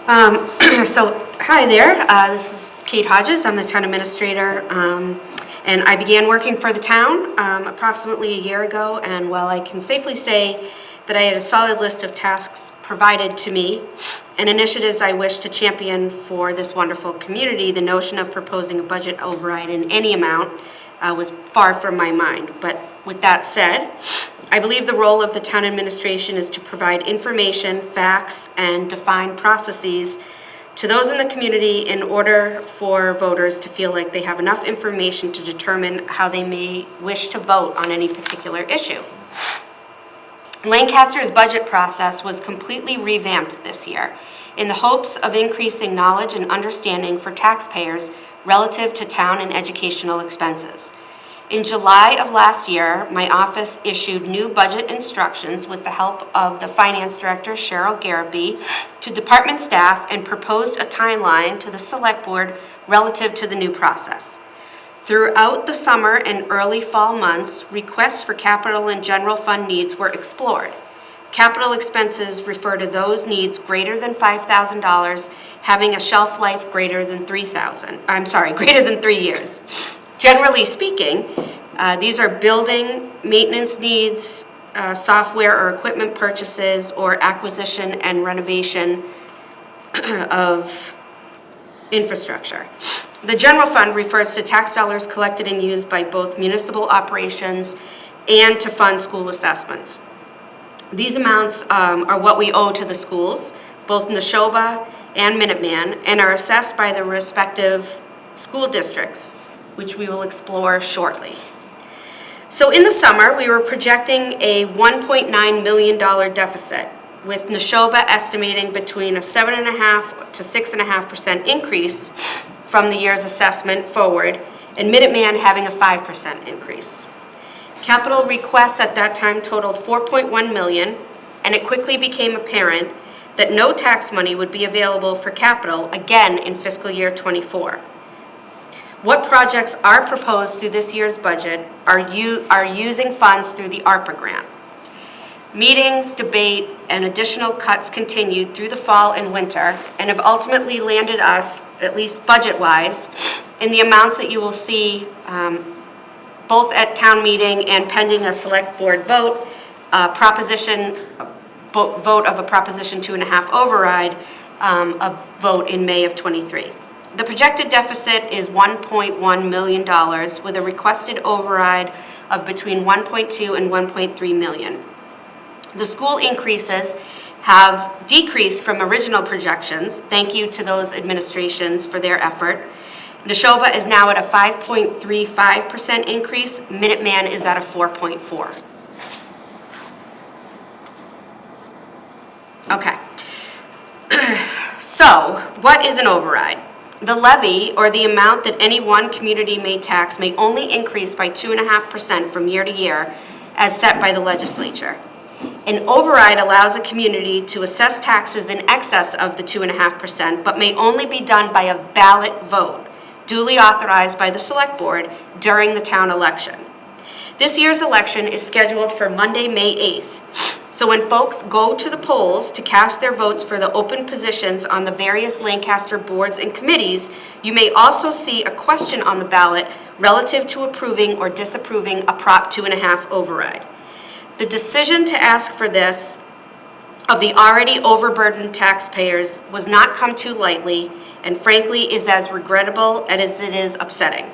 Hi there. This is Kate Hodges. I'm the town administrator, and I began working for the town approximately a year ago. And while I can safely say that I had a solid list of tasks provided to me and initiatives I wish to champion for this wonderful community, the notion of proposing a budget override in any amount was far from my mind. But with that said, I believe the role of the town administration is to provide information, facts, and define processes to those in the community in order for voters to feel like they have enough information to determine how they may wish to vote on any particular issue. Lancaster's budget process was completely revamped this year in the hopes of increasing knowledge and understanding for taxpayers relative to town and educational expenses. In July of last year, my office issued new budget instructions with the help of the Finance Director, Cheryl Garrity, to department staff and proposed a timeline to the Select Board relative to the new process. Throughout the summer and early fall months, requests for capital and general fund needs were explored. Capital expenses refer to those needs greater than $5,000 having a shelf life greater than 3 years. Generally speaking, these are building maintenance needs, software or equipment purchases, or acquisition and renovation of infrastructure. The general fund refers to tax dollars collected and used by both municipal operations and to fund school assessments. These amounts are what we owe to the schools, both Neshoba and Minuteman, and are assessed by the respective school districts, which we will explore shortly. So in the summer, we were projecting a $1.9 million deficit, with Neshoba estimating between a 7.5% to 6.5% increase from the year's assessment forward, and Minuteman having a 5% increase. Capital requests at that time totaled $4.1 million, and it quickly became apparent that no tax money would be available for capital again in fiscal year '24. What projects are proposed through this year's budget are using funds through the ARPA grant. Meetings, debate, and additional cuts continued through the fall and winter and have ultimately landed us, at least budget-wise, in the amounts that you will see both at town meeting and pending a select board vote, vote of a Proposition 2.5 override, a vote in May of '23. The projected deficit is $1.1 million with a requested override of between $1.2 and $1.3 million. The school increases have decreased from original projections. Thank you to those administrations for their effort. Neshoba is now at a 5.35% increase. Minuteman is at a 4.4%. Okay. So, what is an override? The levy, or the amount that any one community may tax, may only increase by 2.5% from year to year, as set by the legislature. An override allows a community to assess taxes in excess of the 2.5%, but may only be done by a ballot vote, duly authorized by the Select Board during the town election. This year's election is scheduled for Monday, May 8th. So when folks go to the polls to cast their votes for the open positions on the various Lancaster boards and committees, you may also see a question on the ballot relative to approving or disapproving a Prop 2.5 override. The decision to ask for this of the already overburdened taxpayers was not come too lightly, and frankly is as regrettable as it is upsetting.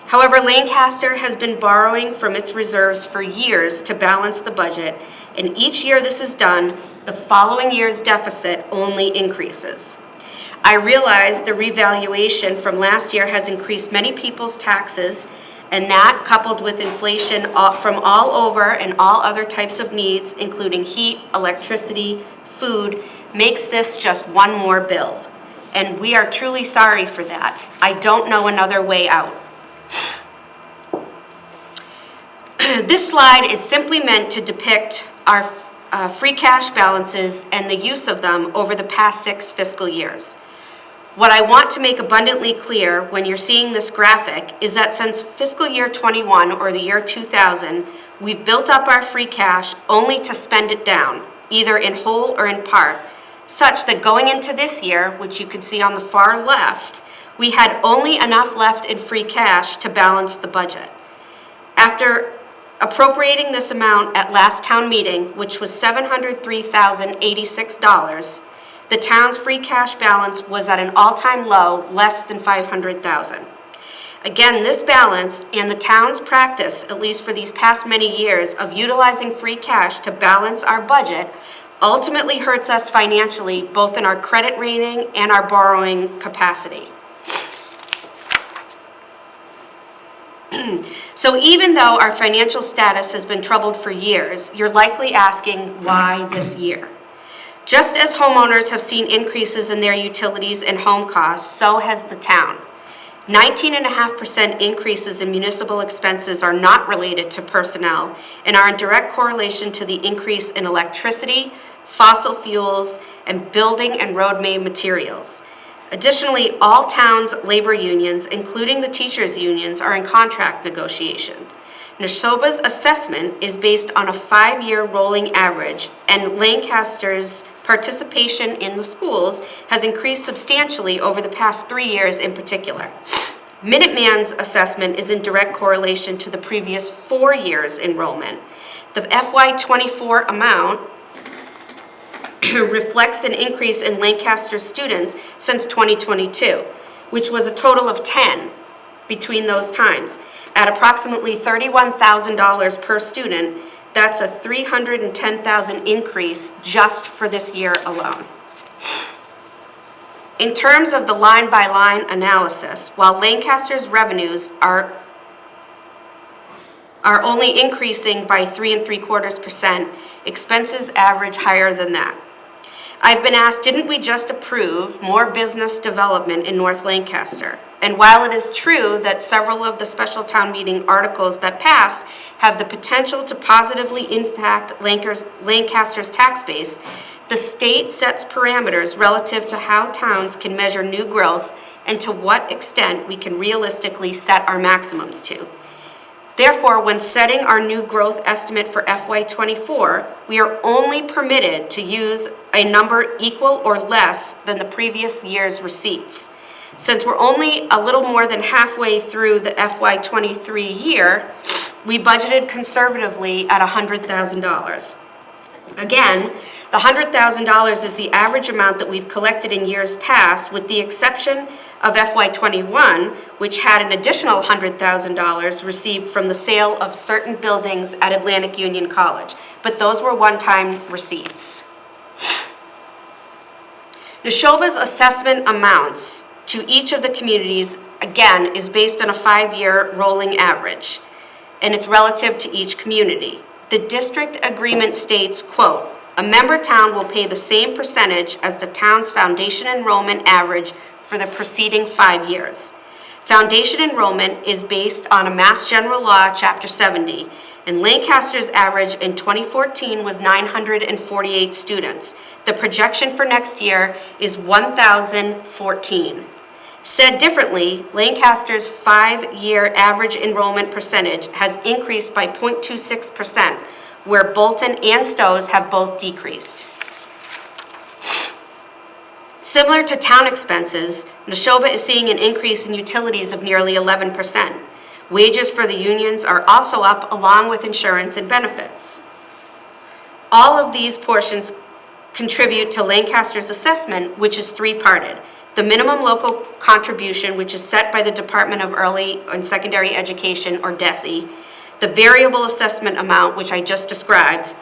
However, Lancaster has been borrowing from its reserves for years to balance the budget, and each year this is done, the following year's deficit only increases. I realize the revaluation from last year has increased many people's taxes, and that, coupled with inflation from all over and all other types of needs, including heat, electricity, food, makes this just one more bill. And we are truly sorry for that. I don't know another way out. This slide is simply meant to depict our free cash balances and the use of them over the past 6 fiscal years. What I want to make abundantly clear when you're seeing this graphic is that since fiscal year 21 or the year 2000, we've built up our free cash only to spend it down, either in whole or in part, such that going into this year, which you can see on the far left, we had only enough left in free cash to balance the budget. After appropriating this amount at last town meeting, which was $703,086, the town's free cash balance was at an all-time low, less than $500,000. Again, this balance and the town's practice, at least for these past many years, of utilizing free cash to balance our budget ultimately hurts us financially, both in our credit rating and our borrowing capacity. So even though our financial status has been troubled for years, you're likely asking why this year? Just as homeowners have seen increases in their utilities and home costs, so has the town. 19.5% increases in municipal expenses are not related to personnel and are in direct correlation to the increase in electricity, fossil fuels, and building and road made materials. Additionally, all towns' labor unions, including the teachers' unions, are in contract negotiation. Neshoba's assessment is based on a 5-year rolling average, and Lancaster's participation in the schools has increased substantially over the past 3 years in particular. Minuteman's assessment is in direct correlation to the previous 4 years' enrollment. The FY24 amount reflects an increase in Lancaster students since 2022, which was a total of 10 between those times. At approximately $31,000 per student, that's a $310,000 increase just for this year alone. In terms of the line-by-line analysis, while Lancaster's revenues are only increasing by 3.75%, expenses average higher than that. I've been asked, didn't we just approve more business development in North Lancaster? And while it is true that several of the special town meeting articles that passed have the potential to positively impact Lancaster's tax base, the state sets parameters relative to how towns can measure new growth and to what extent we can realistically set our maximums to. Therefore, when setting our new growth estimate for FY24, we are only permitted to use a number equal or less than the previous year's receipts. Since we're only a little more than halfway through the FY23 year, we budgeted conservatively at $100,000. Again, the $100,000 is the average amount that we've collected in years past, with the exception of FY21, which had an additional $100,000 received from the sale of certain buildings at Atlantic Union College. But those were one-time receipts. Neshoba's assessment amounts to each of the communities, again, is based on a 5-year rolling average, and it's relative to each community. The district agreement states, quote, "A member town will pay the same percentage as the town's foundation enrollment average for the preceding 5 years. Foundation enrollment is based on a Mass General Law, Chapter 70, and Lancaster's average in 2014 was 948 students. The projection for next year is 1,014. Said differently, Lancaster's 5-year average enrollment percentage has increased by 0.26%, where Bolton and Stowe's have both decreased. Similar to town expenses, Neshoba is seeing an increase in utilities of nearly 11%. Wages for the unions are also up, along with insurance and benefits. All of these portions contribute to Lancaster's assessment, which is 3-parted. The minimum local contribution, which is set by the Department of Early and Secondary Education, or DESE, the variable assessment amount, which I just described,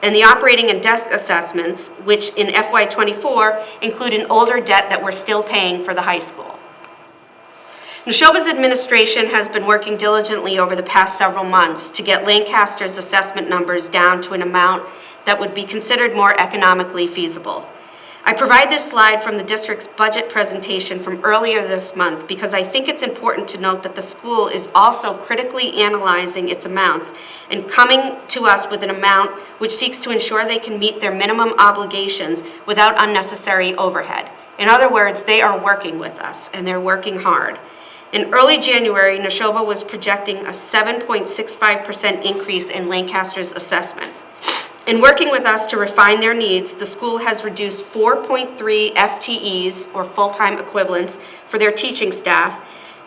and the operating and debt assessments, which in FY24 include an older debt that we're still paying for the high school. Neshoba's administration has been working diligently over the past several months to get Lancaster's assessment numbers down to an amount that would be considered more economically feasible. I provide this slide from the district's budget presentation from earlier this month because I think it's important to note that the school is also critically analyzing its amounts and coming to us with an amount which seeks to ensure they can meet their minimum obligations without unnecessary overhead. In other words, they are working with us, and they're working hard. In early January, Neshoba was projecting a 7.65% increase in Lancaster's assessment. In working with us to refine their needs, the school has reduced 4.3 FTEs, or full-time equivalents, for their teaching staff,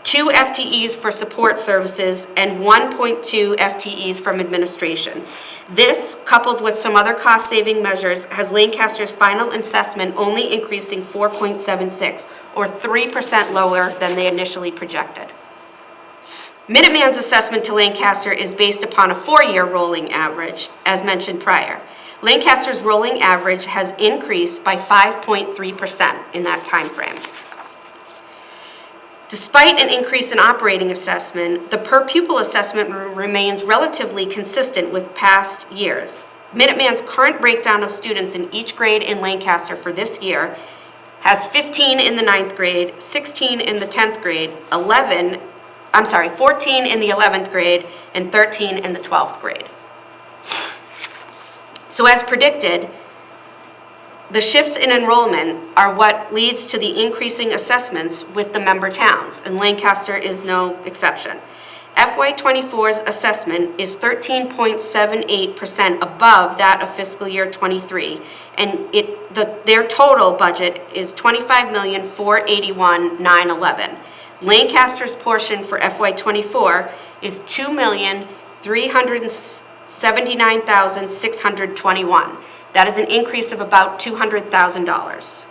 2 FTEs for support services, and 1.2 FTEs from administration. This, coupled with some other cost-saving measures, has Lancaster's final assessment only increasing 4.76, or 3% lower than they initially projected. Minuteman's assessment to Lancaster is based upon a 4-year rolling average, as mentioned prior. Lancaster's rolling average has increased by 5.3% in that time frame. Despite an increase in operating assessment, the per-pupil assessment remains relatively consistent with past years. Minuteman's current breakdown of students in each grade in Lancaster for this year has 15 in the 9th grade, 16 in the 10th grade, 14 in the 11th grade, and 13 in the 12th grade. So as predicted, the shifts in enrollment are what leads to the increasing assessments with the member towns, and Lancaster is no exception. FY24's assessment is 13.78% above that of fiscal year 23, and their total budget is $25,481,911. Lancaster's portion for FY24 is $2,379,621. That is an increase of about $200,000.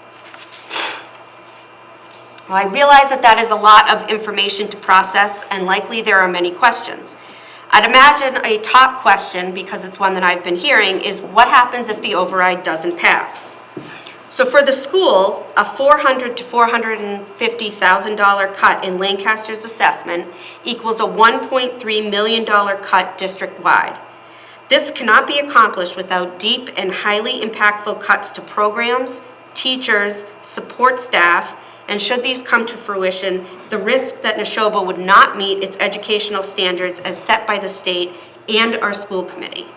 Well, I realize that is a lot of information to process, and likely there are many questions. I'd imagine a top question, because it's one that I've been hearing, is what happens if the override doesn't pass? So for the school, a $400,000 to $450,000 cut in Lancaster's assessment equals a $1.3 million cut district-wide. This cannot be accomplished without deep and highly impactful cuts to programs, teachers, support staff, and should these come to fruition, the risk that Neshoba would not meet its educational standards as set by the state and our school committee.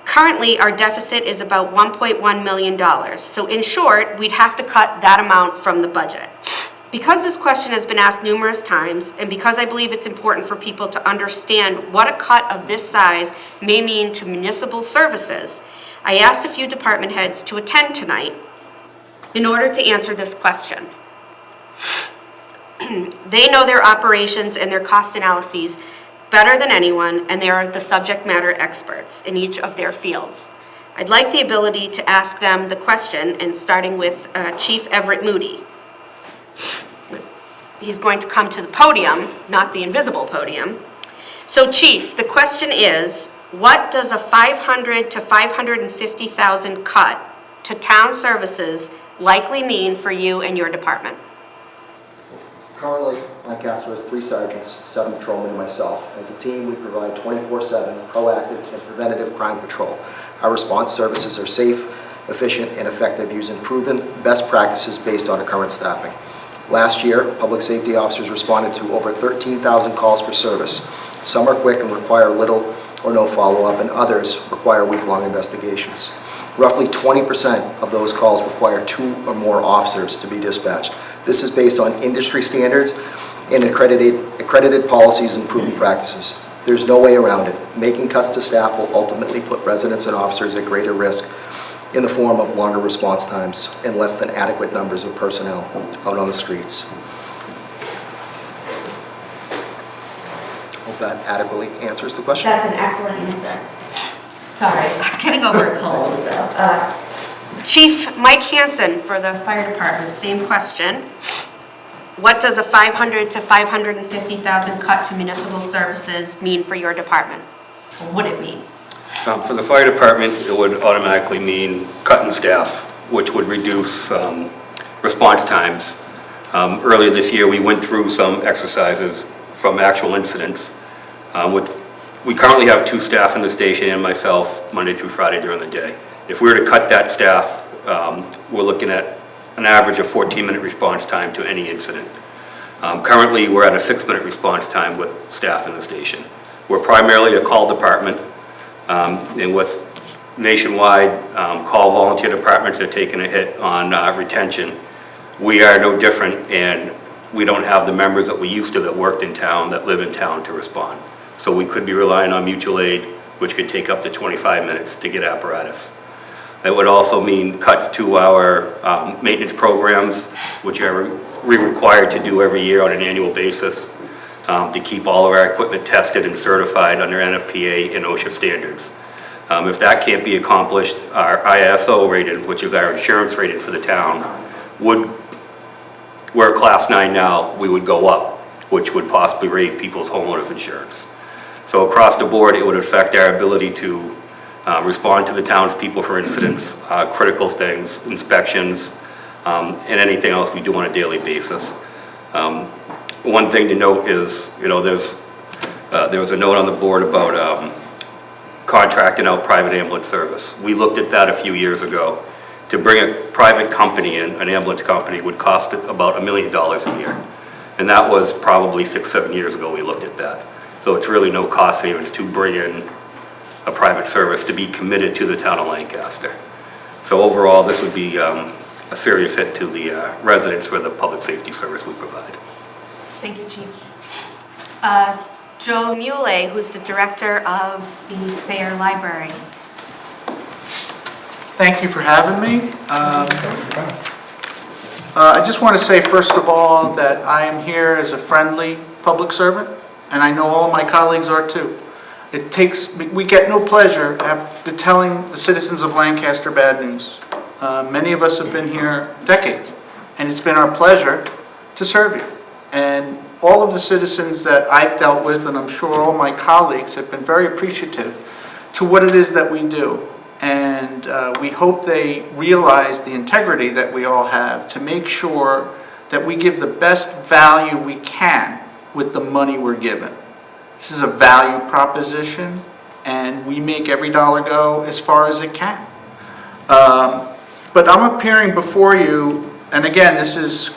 Currently, our deficit is about $1.1 million. So in short, we'd have to cut that amount from the budget. Because this question has been asked numerous times, and because I believe it's important for people to understand what a cut of this size may mean to municipal services, I asked a few department heads to attend tonight in order to answer this question. They know their operations and their cost analyses better than anyone, and they are the subject matter experts in each of their fields. I'd like the ability to ask them the question, and starting with Chief Everett Moody. He's going to come to the podium, not the invisible podium. So Chief, the question is, what does a $500,000 to $550,000 cut to town services likely mean for you and your department? Currently, Lancaster has 3 sergeants, 7 patrolmen, and myself. As a team, we provide 24/7 proactive and preventative crime patrol. Our response services are safe, efficient, and effective using proven best practices based on our current staffing. Last year, public safety officers responded to over 13,000 calls for service. Some are quick and require little or no follow-up, and others require week-long investigations. Roughly 20% of those calls require 2 or more officers to be dispatched. This is based on industry standards and accredited policies and proven practices. There's no way around it. Making cuts to staff will ultimately put residents and officers at greater risk in the form of longer response times and less than adequate numbers of personnel out on the streets. Hope that adequately answers the question. That's an excellent answer. Sorry, I'm getting over a cold. Chief Mike Hansen for the fire department, same question. What does a $500,000 to $550,000 cut to municipal services mean for your department? What would it mean? For the fire department, it would automatically mean cutting staff, which would reduce response times. Earlier this year, we went through some exercises from actual incidents. We currently have 2 staff in the station and myself Monday through Friday during the day. If we were to cut that staff, we're looking at an average of 14-minute response time to any incident. Currently, we're at a 6-minute response time with staff in the station. We're primarily a call department, and with nationwide call volunteer departments are taking a hit on retention. We are no different, and we don't have the members that we used to that worked in town, that live in town to respond. So we could be relying on mutual aid which could take up to 25 minutes to get apparatus. It would also mean cuts to our maintenance programs, which are required to do every year on an annual basis to keep all of our equipment tested and certified under NFPA and OSHA standards. If that can't be accomplished, our ISO rating, which is our insurance rating for the town, we're a Class 9 now, we would go up, which would possibly raise people's homeowners insurance. So across the board, it would affect our ability to respond to the townspeople for incidents, critical things, inspections, and anything else we do on a daily basis. One thing to note is, there was a note on the board about contracting out private ambulance service. We looked at that a few years ago. To bring a private company in, an ambulance company, would cost about $1 million a year. And that was probably 6-7 years ago we looked at that. So it's really no cost savings to bring in a private service to be committed to the town of Lancaster. So overall, this would be a serious hit to the residents for the public safety service we provide. Thank you, Chief. Joe Muley, who's the director of the Thayer Library. Thank you for having me. I just want to say, first of all, that I am here as a friendly public servant, and I know all my colleagues are too. We get no pleasure after telling the citizens of Lancaster bad news. Many of us have been here decades, and it's been our pleasure to serve you. And all of the citizens that I've dealt with, and I'm sure all my colleagues, have been very appreciative to what it is that we do. And we hope they realize the integrity that we all have to make sure that we give the best value we can with the money we're given. This is a value proposition, and we make every dollar go as far as it can. But I'm appearing before you, and again, this is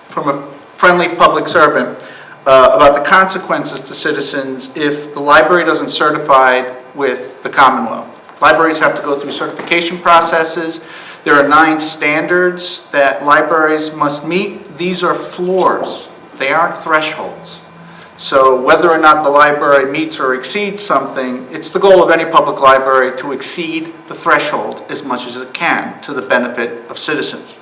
from a friendly public servant, about the consequences to citizens if the library doesn't certify with the Commonwealth. Libraries have to go through certification processes. There are 9 standards that libraries must meet. These are floors. They aren't thresholds. So whether or not the library meets or exceeds something, it's the goal of any public library to exceed the threshold as much as it can to the benefit of citizens.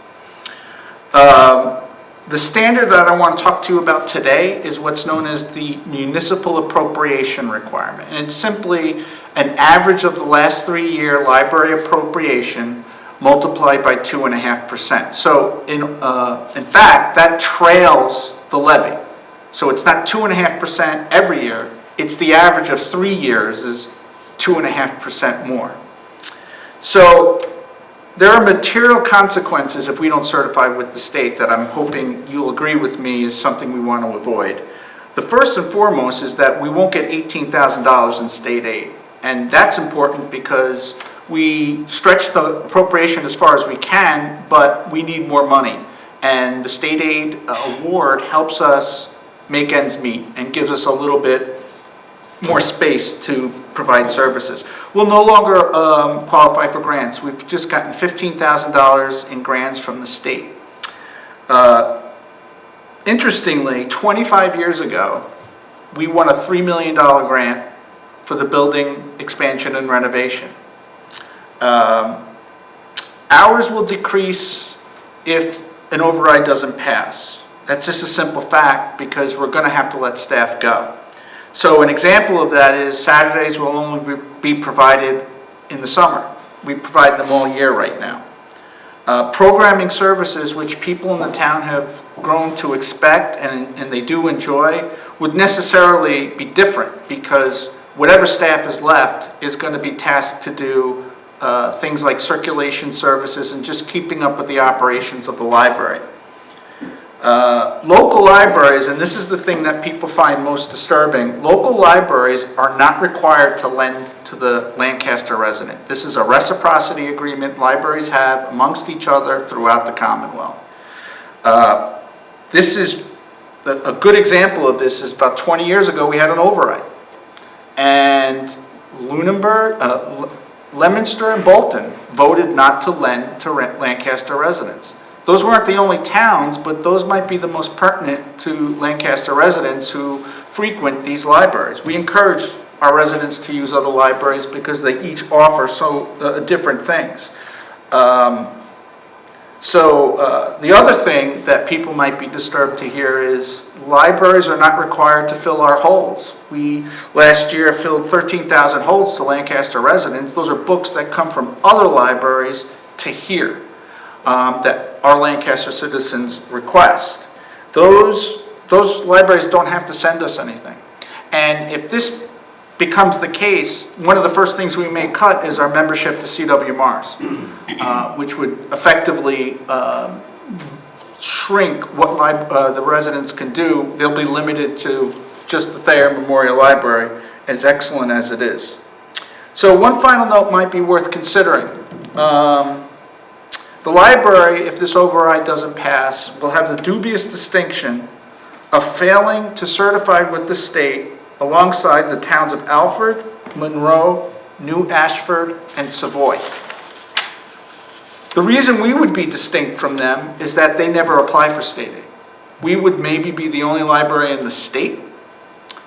The standard that I want to talk to you about today is what's known as the municipal appropriation requirement. And it's simply an average of the last 3-year library appropriation multiplied by 2.5%. So in fact, that trails the levy. So it's not 2.5% every year, it's the average of 3 years is 2.5% more. So there are material consequences if we don't certify with the state that I'm hoping you'll agree with me is something we want to avoid. The first and foremost is that we won't get $18,000 in state aid. And that's important because we stretch the appropriation as far as we can, but we need more money. And the state aid award helps us make ends meet and gives us a little bit more space to provide services. We'll no longer qualify for grants. We've just gotten $15,000 in grants from the state. Interestingly, 25 years ago, we won a $3 million grant for the building expansion and renovation. Ours will decrease if an override doesn't pass. That's just a simple fact because we're going to have to let staff go. So an example of that is Saturdays will only be provided in the summer. We provide them all year right now. Programming services, which people in the town have grown to expect and they do enjoy, would necessarily be different because whatever staff is left is going to be tasked to do things like circulation services and just keeping up with the operations of the library. Local libraries, and this is the thing that people find most disturbing, local libraries are not required to lend to the Lancaster resident. This is a reciprocity agreement libraries have amongst each other throughout the Commonwealth. This is a good example of this is about 20 years ago we had an override. And Lunenburg, Leominster and Bolton voted not to lend to Lancaster residents. Those weren't the only towns, but those might be the most pertinent to Lancaster residents who frequent these libraries. We encourage our residents to use other libraries because they each offer different things. The other thing that people might be disturbed to hear is libraries are not required to fill our holds. We, last year, filled 13,000 holds to Lancaster residents. Those are books that come from other libraries to here that our Lancaster citizens request. Those libraries don't have to send us anything. And if this becomes the case, one of the first things we may cut is our membership to CW Mars, which would effectively shrink what the residents can do. They'll be limited to just the Thayer Memorial Library, as excellent as it is. So one final note might be worth considering. The library, if this override doesn't pass, will have the dubious distinction of failing to certify with the state alongside the towns of Alfred, Monroe, New Ashford, and Savoy. The reason we would be distinct from them is that they never apply for state aid. We would maybe be the only library in the state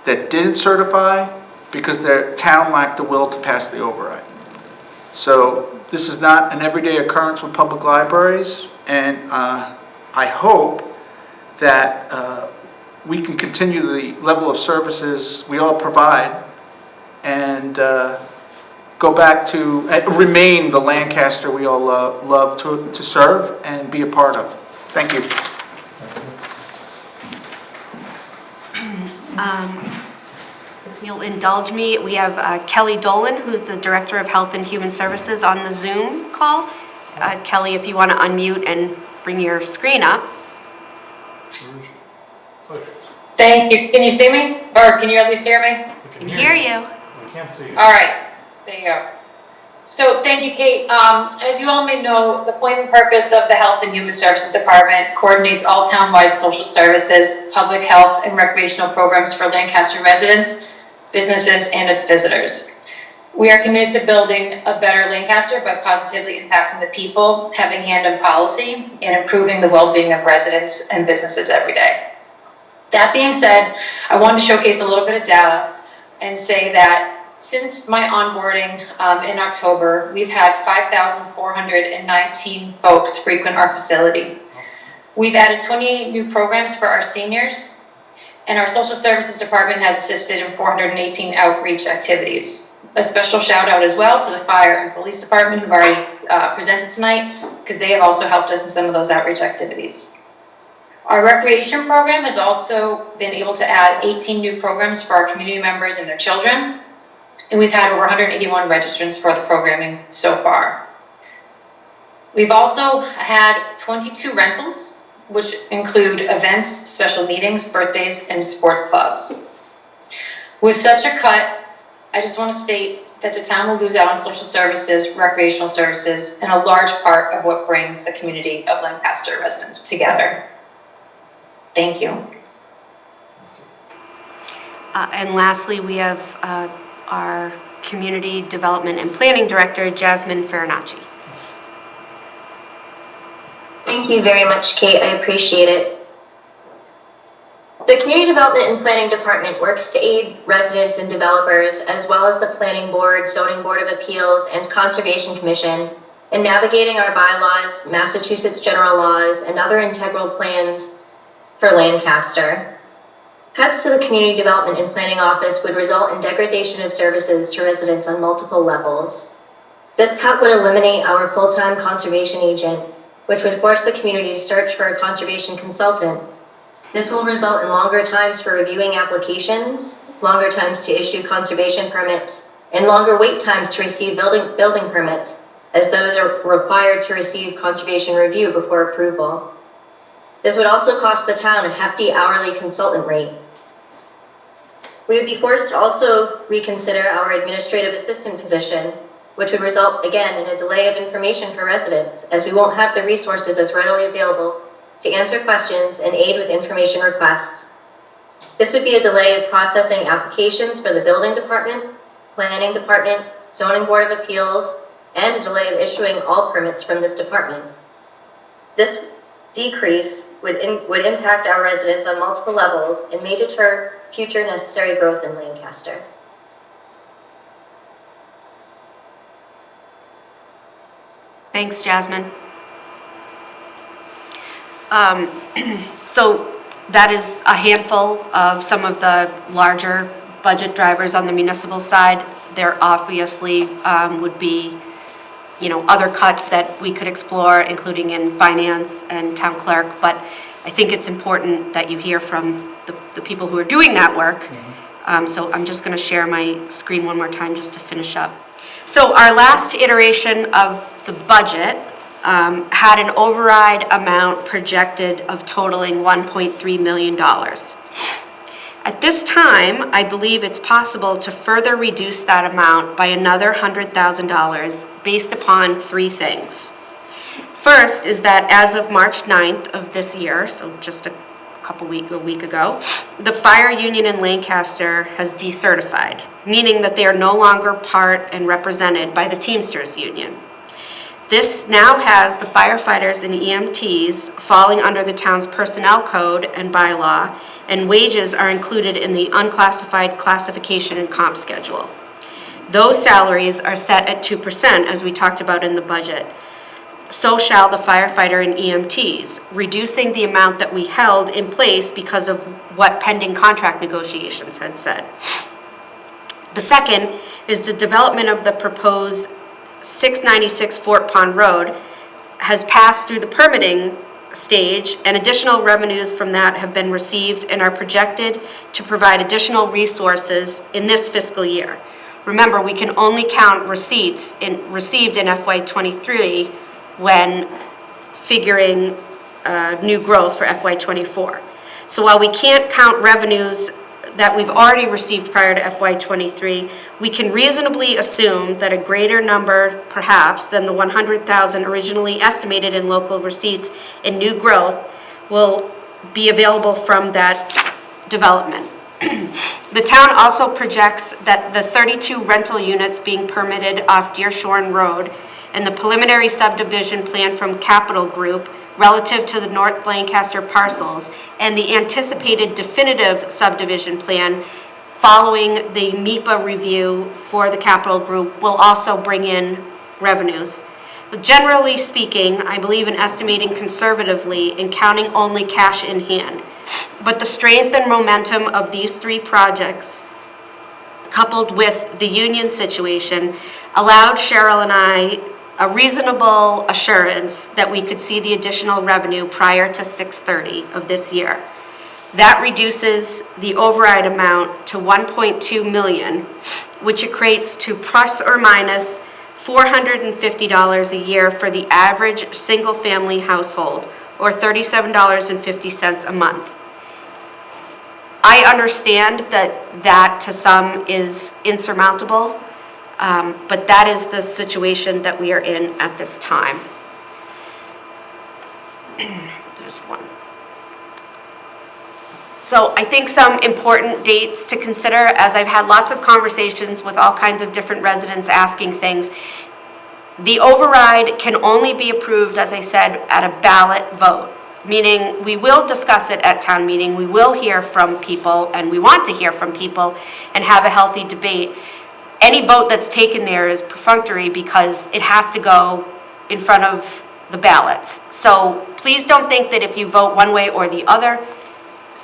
that didn't certify because their town lacked the will to pass the override. So this is not an everyday occurrence with public libraries, and I hope that we can continue the level of services we all provide and go back to, remain the Lancaster we all love to serve and be a part of. Thank you. If you'll indulge me, we have Kelly Dolan, who's the Director of Health and Human Services, on the Zoom call. Kelly, if you want to unmute and bring your screen up. Thank you. Can you see me? Or can you at least hear me? We can hear you. We can't see you. All right. There you go. So thank you, Kate. As you all may know, the point and purpose of the Health and Human Services Department coordinates all town-wide social services, public health, and recreational programs for Lancaster residents, businesses, and its visitors. We are committed to building a better Lancaster by positively impacting the people, having hand in policy, and improving the well-being of residents and businesses every day. That being said, I wanted to showcase a little bit of data and say that since my onboarding in October, we've had 5,419 folks frequent our facility. We've added 28 new programs for our seniors, and our social services department has assisted in 418 outreach activities. A special shout out as well to the fire and police department who've already presented tonight, because they have also helped us in some of those outreach activities. Our recreation program has also been able to add 18 new programs for our community members and their children. And we've had over 181 registrants for the programming so far. We've also had 22 rentals, which include events, special meetings, birthdays, and sports clubs. With such a cut, I just want to state that the town will lose out on social services, recreational services, and a large part of what brings the community of Lancaster residents together. Thank you. And lastly, we have our Community Development and Planning Director, Jasmine Farinacci. Thank you very much, Kate. I appreciate it. The Community Development and Planning Department works to aid residents and developers, as well as the Planning Board, Zoning Board of Appeals, and Conservation Commission in navigating our bylaws, Massachusetts general laws, and other integral plans for Lancaster. Cuts to the Community Development and Planning Office would result in degradation of services to residents on multiple levels. This cut would eliminate our full-time conservation agent, which would force the community to search for a conservation consultant. This will result in longer times for reviewing applications, longer times to issue conservation permits, and longer wait times to receive building permits, as those are required to receive conservation review before approval. This would also cost the town a hefty hourly consultant rate. We would be forced to also reconsider our administrative assistant position, which would result, again, in a delay of information for residents, as we won't have the resources as readily available to answer questions and aid with information requests. This would be a delay of processing applications for the building department, planning department, zoning board of appeals, and a delay of issuing all permits from this department. This decrease would impact our residents on multiple levels and may deter future necessary growth in Lancaster. Thanks, Jasmine. So that is a handful of some of the larger budget drivers on the municipal side. There obviously would be, other cuts that we could explore, including in finance and town clerk, but I think it's important that you hear from the people who are doing that work. So I'm just going to share my screen one more time just to finish up. So our last iteration of the budget had an override amount projected of totaling $1.3 million. At this time, I believe it's possible to further reduce that amount by another $100,000 based upon three things. First is that as of March 9th of this year, so just a week ago, the fire union in Lancaster has decertified, meaning that they are no longer part and represented by the Teamsters Union. This now has the firefighters and EMTs falling under the town's personnel code and bylaw, and wages are included in the unclassified classification and comp schedule. Those salaries are set at 2%, as we talked about in the budget. So shall the firefighter and EMTs, reducing the amount that we held in place because of what pending contract negotiations had said. The second is the development of the proposed 696 Fort Pond Road has passed through the permitting stage, and additional revenues from that have been received and are projected to provide additional resources in this fiscal year. Remember, we can only count receipts received in FY23 when figuring new growth for FY24. So while we can't count revenues that we've already received prior to FY23, we can reasonably assume that a greater number, perhaps, than the 100,000 originally estimated in local receipts in new growth will be available from that development. The town also projects that the 32 rental units being permitted off Deershorn Road and the preliminary subdivision plan from Capital Group relative to the North Lancaster parcels and the anticipated definitive subdivision plan following the MIPA review for the Capital Group will also bring in revenues. But generally speaking, I believe in estimating conservatively and counting only cash in hand. But the strength and momentum of these three projects, coupled with the union situation, allowed Cheryl and I a reasonable assurance that we could see the additional revenue prior to 6/30 of this year. That reduces the override amount to $1.2 million, which equates to plus or minus $450 a year for the average single-family household, or $37.50 a month. I understand that to some is insurmountable, but that is the situation that we are in at this time. There's one. So I think some important dates to consider, as I've had lots of conversations with all kinds of different residents asking things. The override can only be approved, as I said, at a ballot vote, meaning we will discuss it at town meeting, we will hear from people, and we want to hear from people and have a healthy debate. Any vote that's taken there is perfunctory because it has to go in front of the ballots. So please don't think that if you vote one way or the other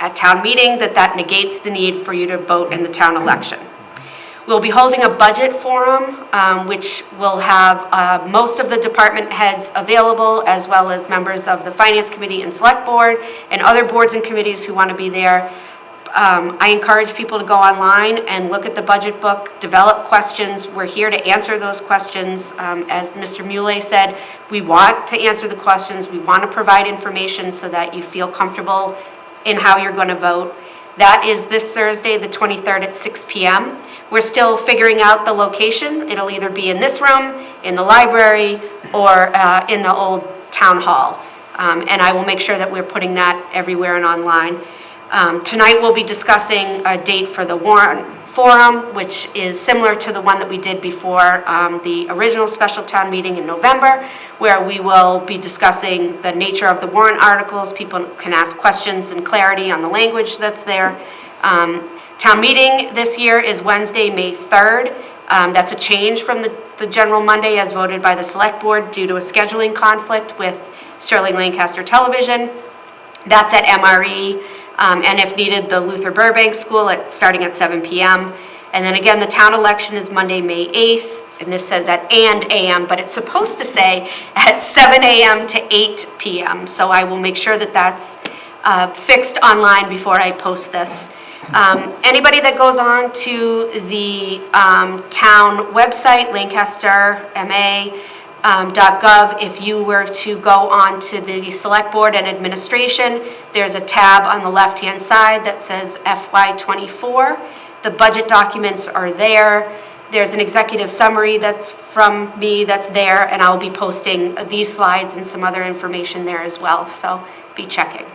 at town meeting that negates the need for you to vote in the town election. We'll be holding a budget forum, which will have most of the department heads available, as well as members of the Finance Committee and Select Board, and other boards and committees who want to be there. I encourage people to go online and look at the budget book, develop questions. We're here to answer those questions. As Mr. Muley said, we want to answer the questions. We want to provide information so that you feel comfortable in how you're going to vote. That is this Thursday, the 23rd at 6 p.m. We're still figuring out the location. It'll either be in this room, in the library, or in the old town hall. And I will make sure that we're putting that everywhere and online. Tonight we'll be discussing a date for the warrant forum, which is similar to the one that we did before the original special town meeting in November, where we will be discussing the nature of the warrant articles. People can ask questions and clarity on the language that's there. Town meeting this year is Wednesday, May 3rd. That's a change from the the general Monday as voted by the select board due to a scheduling conflict with Sterling-Lancaster Television. That's at MRE, and if needed, the Luther Burbank School starting at 7 p.m. And then again, the town election is Monday, May 8th, and this says at a.m., but it's supposed to say at 7 a.m. to 8 p.m. So I will make sure that that's fixed online before I post this. Anybody that goes on to the town website, lancasterma.gov, if you were to go on to the select board and administration, there's a tab on the left-hand side that says FY24. The budget documents are there. There's an executive summary that's from me that's there, and I'll be posting these slides and some other information there as well, so be checking.